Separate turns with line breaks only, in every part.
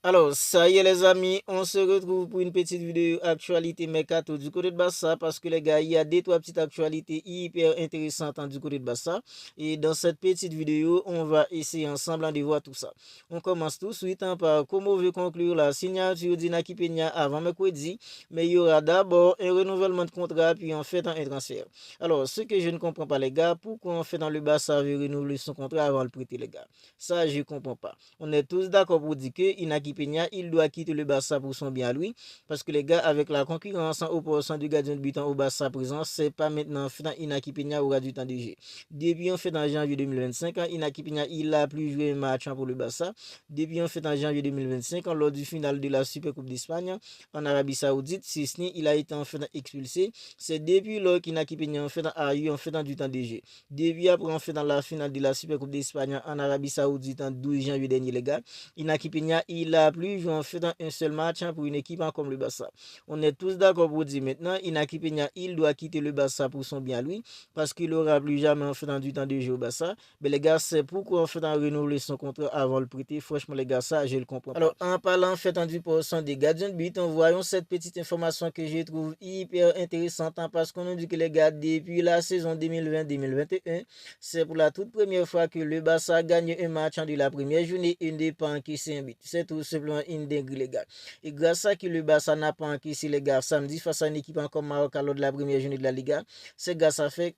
Alors, ça y est les amis, on se retrouve pour une petite vidéo actualité mercato du côté de Barça parce que les gars, il y a deux, trois petites actualités hyper intéressantes du côté de Barça. Et dans cette petite vidéo, on va essayer ensemble de voir tout ça. On commence tout de suite par comment on veut conclure la signature d'Inaki Peña avant mercredi, mais il y aura d'abord un renouvellement de contrat puis en fait un transfert. Alors, ce que je ne comprends pas les gars, pourquoi on fait dans le Barça veut renouveler son contrat avant de prêter les gars? Ça, je ne comprends pas. On est tous d'accord pour dire que Inaki Peña, il doit quitter le Barça pour son bien à lui. Parce que les gars, avec la concurrence au poste du gardien de but au Barça présent, c'est pas maintenant Inaki Peña aura du temps de jeu. Depuis en fait en janvier 2025, Inaki Peña, il a plus joué un match pour le Barça. Depuis en fait en janvier 2025, lors du final de la Super Coupe d'Espagne en Arabie Saoudite, Sisni, il a été en fait expulsé. C'est depuis lors qu'Inaki Peña en fait a eu en fait du temps de jeu. Depuis après en fait dans la finale de la Super Coupe d'Espagne en Arabie Saoudite en 12 janvier dernier les gars, Inaki Peña, il a plus joué en fait un seul match pour une équipe comme le Barça. On est tous d'accord pour dire maintenant, Inaki Peña, il doit quitter le Barça pour son bien lui, parce qu'il n'aura plus jamais en fait du temps de jeu au Barça. Mais les gars, c'est pourquoi en fait renouveler son contrat avant le prêter. Franchement les gars, ça je le comprends pas. Alors en parlant en fait du poste des gardiens de but, en voyant cette petite information que je trouve hyper intéressante parce qu'on nous dit que les gars, depuis la saison 2020-2021, c'est pour la toute première fois que le Barça gagne un match de la première journée et ne pas encaisser un but. C'est tout simplement une dinguerie, les gars. Et grâce à que le Barça n'a pas encaissé, les gars, samedi face à une équipe comme Maroc lors de la première journée de la Liga, c'est grâce en fait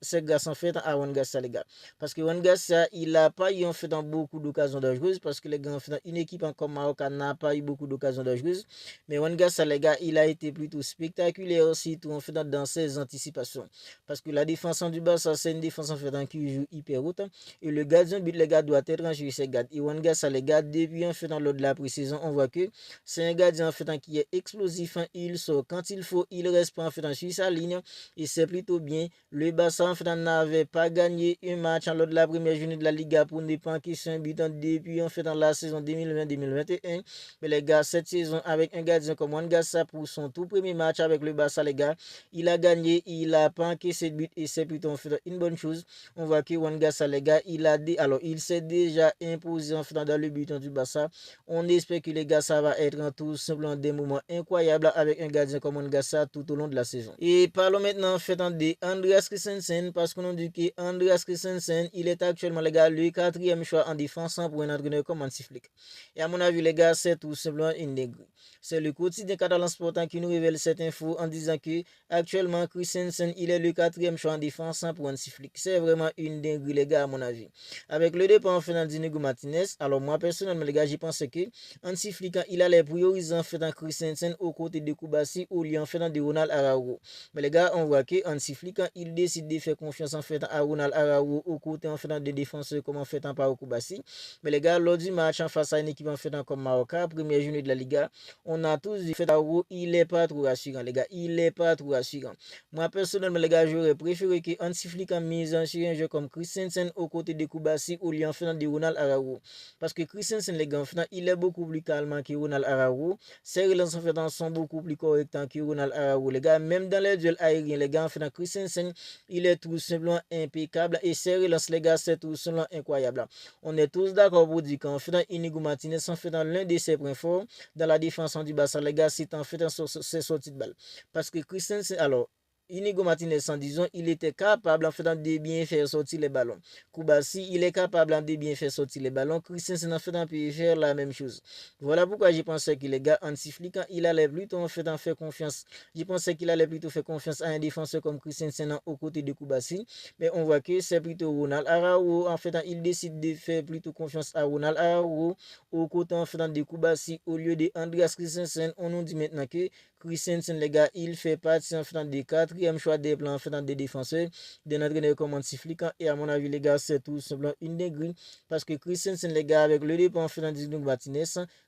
à Juan Garcia, les gars. Parce que Juan Garcia, il n'a pas eu en fait beaucoup d'occasions dangereuses parce que les gars, en fait, une équipe comme Maroc n'a pas eu beaucoup d'occasions dangereuses. Mais Juan Garcia, les gars, il a été plutôt spectaculaire aussi, tout en fait dans ses anticipations. Parce que la défense du Barça, c'est une défense en fait qui joue hyper haute. Et le gardien de but, les gars, doit être en jeu ses gardes. Et Juan Garcia, les gars, depuis en fait lors de la pré-saison, on voit que c'est un gardien en fait qui est explosif. Il sort quand il faut, il reste pas en fait sur sa ligne. Et c'est plutôt bien. Le Barça en fait n'avait pas gagné un match lors de la première journée de la Liga pour ne pas encaisser un but depuis en fait dans la saison 2020-2021. Mais les gars, cette saison avec un gardien comme Juan Garcia pour son tout premier match avec le Barça, les gars, il a gagné, il a pas encaissé de but et c'est plutôt en fait une bonne chose. On voit que Juan Garcia, les gars, il s'est déjà imposé en fait dans le but du Barça. On espère que les gars, ça va être tout simplement des moments incroyables avec un gardien comme Juan Garcia tout au long de la saison. Et parlons maintenant en fait de Andreas Christensen parce qu'on dit que Andreas Christensen, il est actuellement, les gars, le quatrième choix en défense pour un entraîneur comme Hansi Flick. Et à mon avis, les gars, c'est tout simplement une négri. C'est le quotidien catalan sportant qui nous révèle cette info en disant que actuellement Christensen, il est le quatrième choix en défense pour Hansi Flick. C'est vraiment une dinguerie, les gars, à mon avis. Avec le départ en fait d'Inigo Martinez, alors moi personnellement, les gars, j'y pensais que Hansi Flick, il allait prioriser en fait Christensen aux côtés de Koubassi au lieu en fait de Ronald Araujo. Mais les gars, on voit que Hansi Flick, il décide de faire confiance en fait à Ronald Araujo aux côtés en fait de défenseurs comme en fait par Koubassi. Mais les gars, lors du match en face à une équipe en fait comme Maroc, première journée de la Liga, on a tous dit fait Araujo, il est pas trop rassurant, les gars, il est pas trop rassurant. Moi personnellement, les gars, j'aurais préféré que Hansi Flick a mis sur un jeu comme Christensen aux côtés de Koubassi au lieu en fait de Ronald Araujo. Parce que Christensen, les gars, en fait, il est beaucoup plus calme que Ronald Araujo. Ses relances en fait sont beaucoup plus correctes que Ronald Araujo. Les gars, même dans les duels aériens, les gars, en fait, Christensen, il est tout simplement impeccable. Et ses relances, les gars, c'est tout simplement incroyable. On est tous d'accord pour dire qu'en fait, Inigo Martinez, en fait, l'un de ses points forts dans la défense du Barça, les gars, c'est en fait ses sorties de balle. Parce que Christensen, alors, Inigo Martinez, en disant, il était capable en fait de bien faire sortir les ballons. Koubassi, il est capable de bien faire sortir les ballons. Christensen en fait peut faire la même chose. Voilà pourquoi je pensais que les gars Hansi Flick, il allait plutôt en fait faire confiance. Je pensais qu'il allait plutôt faire confiance à un défenseur comme Christensen aux côtés de Koubassi. Mais on voit que c'est plutôt Ronald Araujo. En fait, il décide de faire plutôt confiance à Ronald Araujo aux côtés en fait de Koubassi au lieu de Andreas Christensen. On nous dit maintenant que Christensen, les gars, il fait partie en fait des quatrième choix des plans en fait des défenseurs de notre entraîneur comme Hansi Flick. Et à mon avis, les gars, c'est tout simplement une dinguerie parce que Christensen, les gars, avec le départ en fait de Martinez,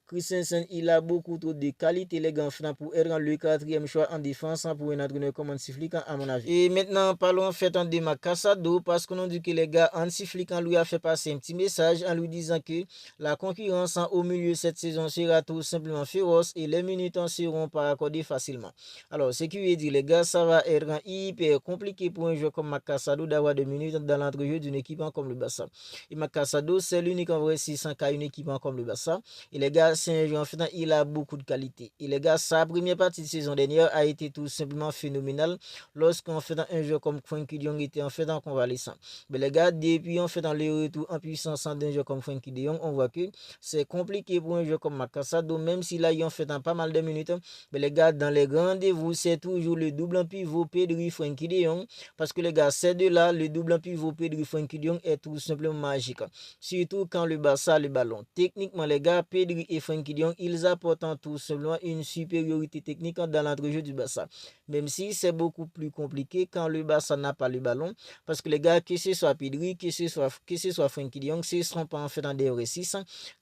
Christensen, il a beaucoup trop de qualité, les gars, pour être le quatrième choix en défense pour un entraîneur comme Hansi Flick, à mon avis. Et maintenant, parlons en fait de Macassado parce qu'on dit que les gars, Hansi Flick lui a fait passer un petit message en lui disant que la concurrence au milieu de cette saison sera tout simplement féroce et les minutes ne seront pas accordées facilement. Alors, ce qui veut dire, les gars, ça va être hyper compliqué pour un joueur comme Macassado d'avoir des minutes dans l'entrejeu d'une équipe comme le Barça. Et Macassado, c'est l'unique en vrai 600 cas une équipe comme le Barça. Et les gars, c'est un joueur, en fait, il a beaucoup de qualité. Et les gars, sa première partie de saison dernière a été tout simplement phénoménale lorsqu'en fait, un joueur comme Frenkie de Jong était en fait en convalescent. Mais les gars, depuis en fait dans les retours en puissance d'un joueur comme Frenkie de Jong, on voit que c'est compliqué pour un joueur comme Makassado, même s'il a eu en fait pas mal de minutes. Mais les gars, dans les grands rendez-vous, c'est toujours le double en pivot Pedri Frenkie de Jong. Parce que les gars, ces deux-là, le double en pivot Pedri Frenkie de Jong est tout simplement magique. Surtout quand le Barça a le ballon. Techniquement, les gars, Pedri et Frenkie de Jong, ils apportent tout simplement une supériorité technique dans l'entrejeu du Barça. Même si c'est beaucoup plus compliqué quand le Barça n'a pas le ballon. Parce que les gars, que ce soit Pedri, que ce soit Frenkie de Jong, ce ne seront pas en fait dans des récits.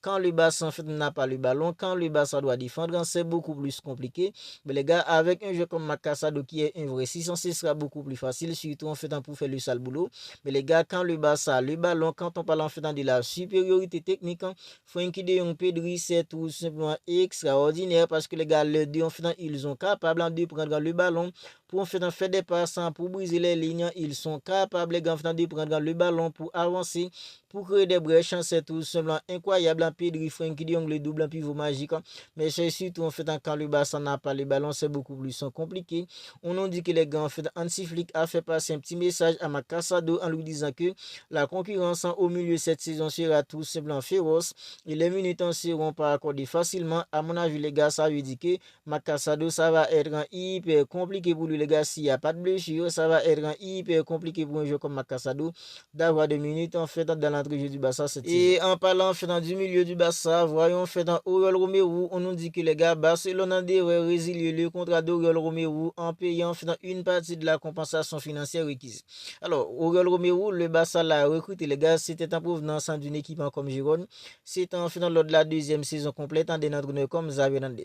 Quand le Barça en fait n'a pas le ballon, quand le Barça doit défendre, c'est beaucoup plus compliqué. Mais les gars, avec un jeu comme Makassado qui est un vrai 6, ce sera beaucoup plus facile, surtout en fait pour faire le sale boulot. Mais les gars, quand le Barça a le ballon, quand on parle en fait de la supériorité technique, Frenkie de Jong, Pedri, c'est tout simplement extraordinaire parce que les gars, les deux en fait, ils sont capables de prendre le ballon pour en fait faire des passes, pour briser les lignes. Ils sont capables les gars, de prendre le ballon pour avancer, pour créer des brèches. C'est tout simplement incroyable. Pedri, Frenkie de Jong, le double pivot magique. Mais c'est surtout en fait quand le Barça n'a pas le ballon, c'est beaucoup plus compliqué. On nous dit que les gars, en fait, Hansi Flick a fait passer un petit message à Makassado en lui disant que la concurrence au milieu de cette saison sera tout simplement féroce et les minutes ne seront pas accordées facilement. À mon avis, les gars, ça veut dire que Makassado, ça va être hyper compliqué pour lui, les gars, s'il n'y a pas de blessure. Ça va être hyper compliqué pour un joueur comme Makassado d'avoir des minutes en fait dans l'entrejeu du Barça cette saison. Et en parlant en fait du milieu du Barça, voyons en fait dans Oriol Romeu, on nous dit que les gars, Barcelone a résilié le contrat d'Oriol Romeu en payant en fait une partie de la compensation financière requise. Alors, Oriol Romeu, le Barça l'a recruté, les gars, c'était en provenance d'une équipe comme Gironde. C'était en fait lors de la deuxième saison complète en d'un entraîneur comme Xavi Hernandez.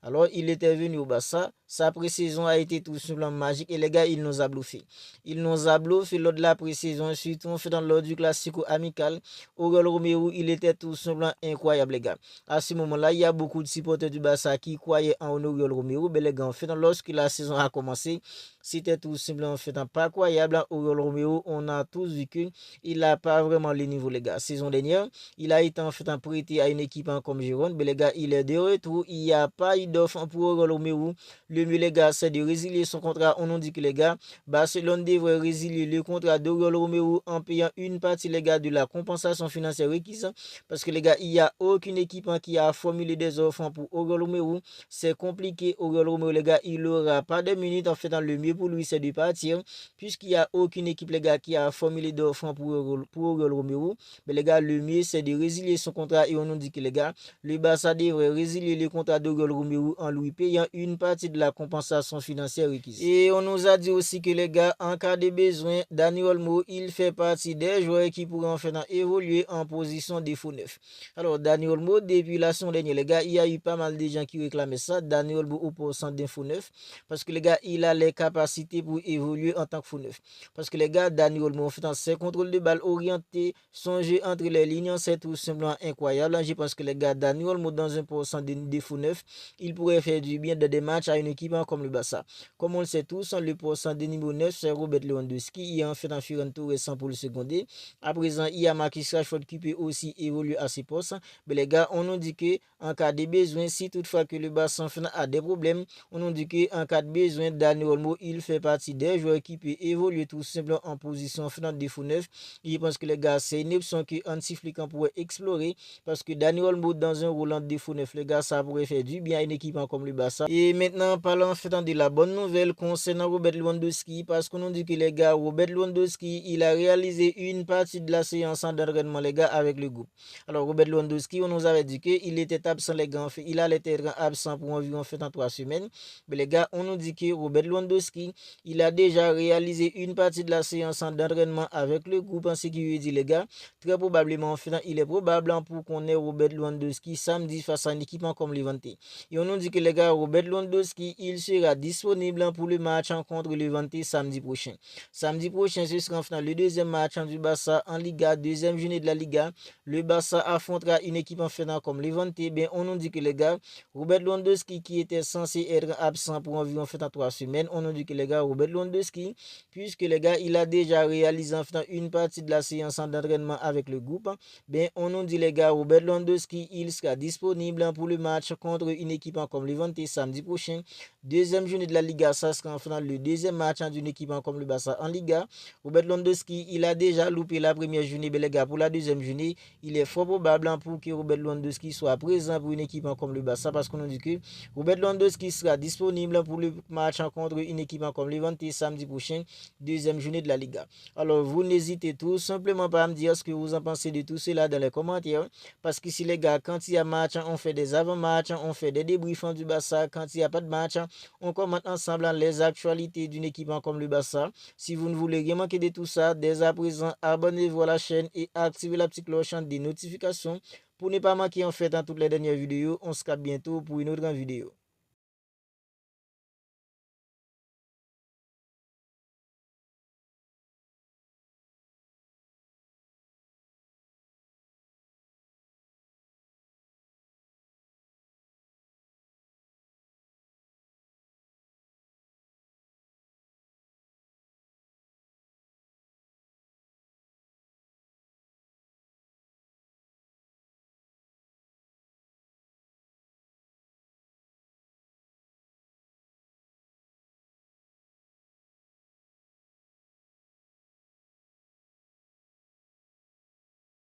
Alors, il était venu au Barça. Sa pré-saison a été tout simplement magique et les gars, il nous a bluffé. Il nous a bluffé lors de la pré-saison, surtout en fait lors du classico amical. Oriol Romeu, il était tout simplement incroyable, les gars. À ce moment-là, il y a beaucoup de supporters du Barça qui croyaient en Oriol Romeu. Mais les gars, en fait, lorsque la saison a commencé, c'était tout simplement en fait pas croyable. Oriol Romeu, on a tous vu qu'il n'a pas vraiment le niveau, les gars. Saison dernière, il a été en fait prêté à une équipe comme Gironde. Mais les gars, il est de retour. Il n'y a pas eu d'offre pour Oriol Romeu. Le mieux, les gars, c'est de résilier son contrat. On nous dit que les gars, Barcelone devrait résilier le contrat d'Oriol Romeu en payant une partie, les gars, de la compensation financière requise. Parce que les gars, il n'y a aucune équipe qui a formulé des offres pour Oriol Romeu. C'est compliqué. Oriol Romeu, les gars, il n'aura pas de minutes. En fait, dans le mieux pour lui, c'est de partir. Puisqu'il n'y a aucune équipe, les gars, qui a formulé d'offres pour Oriol Romeu. Mais les gars, le mieux, c'est de résilier son contrat. Et on nous dit que les gars, le Barça devrait résilier le contrat d'Oriol Romeu en lui payant une partie de la compensation financière requise. Et on nous a dit aussi que les gars, en cas de besoin, Dani Olmo, il fait partie des joueurs qui pourraient en fait évoluer en position de faux neuf. Alors, Dani Olmo, depuis la saison dernière, les gars, il y a eu pas mal de gens qui réclamaient ça. Dani Olmo au poste d'un faux neuf. Parce que les gars, il a les capacités pour évoluer en tant que faux neuf. Parce que les gars, Dani Olmo, en fait, ses contrôles de balle orientés, son jeu entre les lignes, c'est tout simplement incroyable. Je pense que les gars, Dani Olmo dans un poste de faux neuf, il pourrait faire du bien de des matchs à une équipe comme le Barça. Comme on le sait tous, le poste de niveau 9, c'est Robert Lewandowski. Il est en fait en Fiorentina récent pour le seconder. À présent, il y a Marcus Rashford qui peut aussi évoluer à ses postes. Mais les gars, on nous dit que en cas de besoin, si toutefois que le Barça a des problèmes, on nous dit que en cas de besoin, Dani Olmo, il fait partie des joueurs qui peut évoluer tout simplement en position finale de faux neuf. Je pense que les gars, c'est une option que Hansi Flick pourrait explorer parce que Dani Olmo dans un rôle de faux neuf, les gars, ça pourrait faire du bien à une équipe comme le Barça. Et maintenant, parlons en fait de la bonne nouvelle concernant Robert Lewandowski parce qu'on nous dit que les gars, Robert Lewandowski, il a réalisé une partie de la séance d'entraînement, les gars, avec le groupe. Alors, Robert Lewandowski, on nous avait dit qu'il était absent, les gars, en fait, il allait être absent pour environ 3 semaines. Mais les gars, on nous dit que Robert Lewandowski, il a déjà réalisé une partie de la séance d'entraînement avec le groupe en sécurité, les gars. Très probablement, en fait, il est probable pour qu'on ait Robert Lewandowski samedi face à un équipement comme Levante. Et on nous dit que les gars, Robert Lewandowski, il sera disponible pour le match contre Levante samedi prochain. Samedi prochain, ce sera enfin le deuxième match du Barça en Liga, deuxième journée de la Liga. Le Barça affrontera une équipe en finale comme Levante. Ben, on nous dit que les gars, Robert Lewandowski qui était censé être absent pour environ 3 semaines, on nous dit que les gars, Robert Lewandowski, puisque les gars, il a déjà réalisé enfin une partie de la séance d'entraînement avec le groupe. Ben, on nous dit les gars, Robert Lewandowski, il sera disponible pour le match contre une équipe comme Levante samedi prochain. Deuxième journée de la Liga, ça sera enfin le deuxième match d'une équipe comme le Barça en Liga. Robert Lewandowski, il a déjà loupé la première journée, mais les gars, pour la deuxième journée, il est fort probable pour que Robert Lewandowski soit présent pour une équipe comme le Barça, parce qu'on nous dit que Robert Lewandowski sera disponible pour le match contre une équipe comme Levante samedi prochain, deuxième journée de la Liga. Alors, vous n'hésitez tout simplement pas à me dire ce que vous en pensez de tout cela dans les commentaires, parce que si les gars, quand il y a match, on fait des avant-matchs, on fait des débriefs du Barça. Quand il n'y a pas de match, on commente ensemble les actualités d'une équipe comme le Barça. Si vous ne voulez rien manquer de tout ça, dès à présent, abonnez-vous à la chaîne et activez la petite cloche des notifications pour ne pas manquer en fait dans toutes les dernières vidéos. On se capte bientôt pour une autre vidéo.